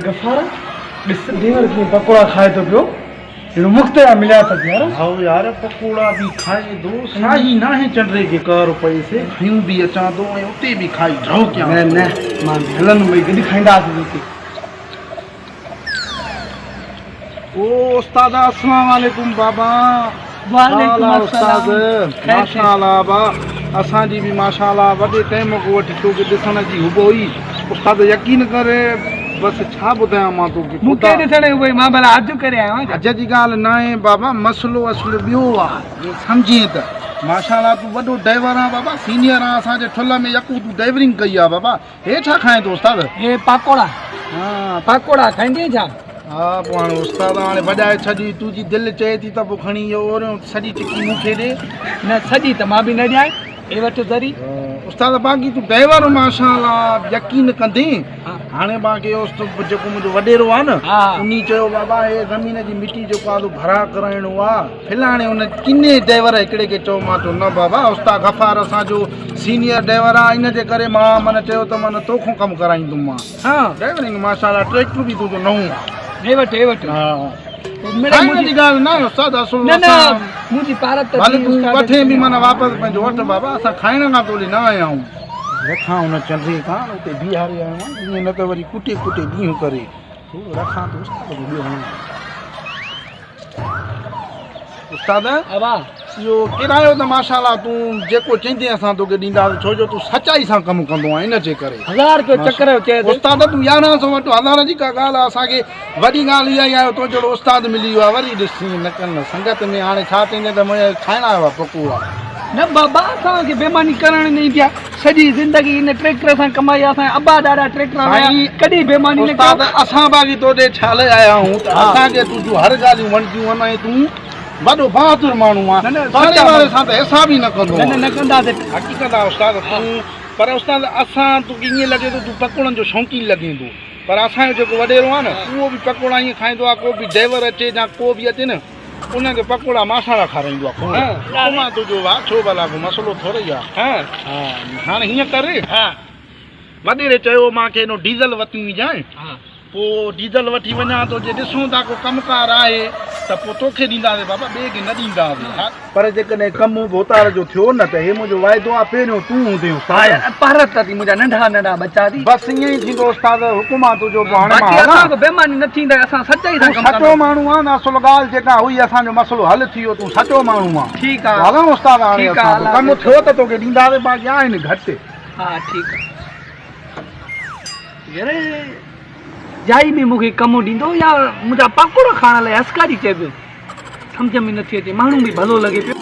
गफ़ार ॾिस ॾेवर कीअं पकोड़ा खाए थो पियो अहिड़ो मुफ़्त जा मिलिया अथसि यार। हा यार पकोड़ा बि खाए थो साही न आहे चंडे खे कर पैसे खयूं बि अचां थो ऐं उते बि खाई ढो कयां न मां हलंदुमि भई गॾु खाईंदासीं उते। ओ उस्ताद अस्सलाम वालेकुम बाबा। वालेकुम उस्ताद माशाअल्लाह बा असांजी बि माशाअल्लाह वॾे टाइम खां वठी तोखे ॾिसण जी हुबो हुई। उस्ताद यकीन करे बसि छा ॿुधायां मां तोखे मूंखे ॾिसण भई मां भला अॼु करे आयो आहियां। अॼु जी ॻाल्हि न आहे बाबा मसलो असुल ॿियो आहे सम्झे त माशाअल्लाह तूं वॾो ड्राइवर आहे बाबा सीनियर आहे असांजे ठुल में यकू तूं ड्राइवरिंग कई आहे बाबा। हे छा खाए थो उस्ताद? हे पकोड़ा। हा पकोड़ा खाईंदी छा? हा पोइ हाणे उस्ताद हाणे वॼाए छॾी तुंहिंजी दिलि चए थी त पोइ खणी इहो ओरियो सॼी टिकी मूंखे ॾे। न सॼी त मां बि न ॾियां हे वठि ज़री। उस्ताद बाक़ी तूं ड्राइवर माशाअल्लाह यकीन कंदे हाणे बाक़ी जेको मुंहिंजो वॾेरो आहे न उन चयो बाबा हे ज़मीन जी मिटी जेको आहे भरा कराइणो आहे फिलहाणे हुन किने ड्राइवर हिकिड़े खे चयो मां चयो न बाबा उस्ताद गफ़ार असांजो सीनियर ड्राइवर आहे इन जे करे मां मन चयो त मन तोखां कमु कराईंदुमि मां। हा ड्राइवरिंग माशाअल्लाह ट्रैक्टर बि तुंहिंजो नओं आहे। हे वठि हा मुंहिंजी ॻाल्हि न उस्ताद असुल मुंहिंजी पारत भले तूं वठे बि माना वापसि पंहिंजो वठि बाबा असां खाइण खां पोइ न आया आहियूं रखां हुन चंडे खां उते बीहारे आयो आहियां ईअं न त वरी कुटे कुटे ॾींहुं करे रखां थो उस्ताद। इहो किरायो त माशाअल्लाह तूं जेको चईंदे असां तोखे ॾींदासीं छो जो तूं सचाई सां कमु कंदो आहे इन जे करे। 1000 रुपयो चक्कर चए उस्ताद तूं 1100 वठो 1000 जी का ॻाल्हि आहे असांखे वॾी ॻाल्हि इहा ई आहे तो जहिड़ो उस्ताद मिली वियो आहे वरी ॾिस न कनि संगत में हाणे छा चईंदे त मुंहिंजे खाइण आयो आहे पकोड़ा। न बाबा असांखे बेमानी करण न ईंदी आहे सॼी ज़िंदगी इन ट्रैक्टर सां कमाई आहे असांजा अबा ॾाढा ट्रैक्टर कॾहिं बेमानी न उस्ताद असां बाक़ी तोॾे छाले आया आहियूं त असांखे तुंहिंजूं हर ॻाल्हियूं वणंदियूं आहिनि ऐं तूं वॾो बहादुर माण्हू आहे वारे सां त हिसाब ई न कंदो न कंदासीं हक़ीक़त आहे उस्ताद तूं पर उस्ताद असां तोखे ईअं लॻे थो तूं पकोड़नि जो शौक़ीन लॻे थो पर असांजो जेको वॾेरो आहे न उहो बि पकोड़ा ईअं खाईंदो आहे को बि ड्राइवर अचे या को बि अचे न उनखे पकोड़ा मासाला खाराईंदो आहे मां तुंहिंजो वाह छो भला मसलो थोरो ई आहे। हाणे हीअं करे वॾेरे चयो मूंखे हिनो डीज़ल वठी विझाए पोइ डीज़ल वठी वञा थो जे ॾिसूं था को कमकार आहे त पोइ तोखे ॾींदासीं बाबा ॿिए खे न ॾींदासीं पर जेकॾहिं कमु भोतार जो थियो न त हे मुंहिंजो वाइदो आहे पहिरियों तूं हूंदे पारत थी मुंहिंजा नंढा बच्चा थी बसि ईअं ई थींदो उस्ताद हुकुम आहे तुंहिंजो हाणे बेमानी न थींदा असां सचाई सां सचो माण्हू आहे न असुल ॻाल्हि जेका हुई असांजो मसलो हल थी वियो तूं सचो माण्हू आहे। ठीकु आहे हलो उस्ताद हाणे कमु थियो त तोखे ॾींदासीं बाक़ी आहिनि घटि। हा ठीकु आहे जाई में मूंखे कमु ॾींदो या मुंहिंजा पकोड़ा खाइण लाइ हस्कारी चइबो सम्झ में नथी अचे माण्हू बि भलो लॻे पियो।